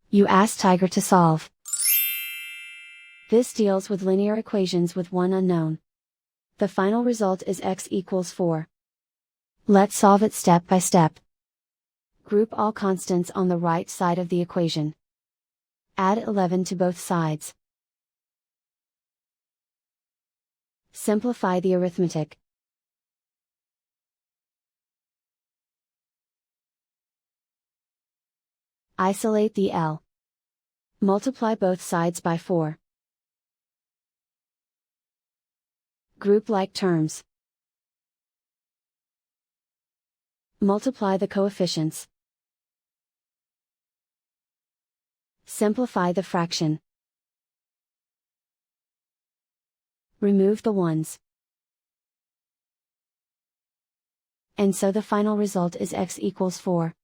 You ask Tiger to solve. This deals with linear equations with one unknown. The final result is x equals 4. Let's solve it step by step. Group all constants on the right side of the equation. Add 11 to both sides. Simplify the arithmetic. Isolate the L. Multiply both sides by 4. Group like terms. Multiply the coefficients. Simplify the fraction. Remove the ones. And so the final result is x equals 4.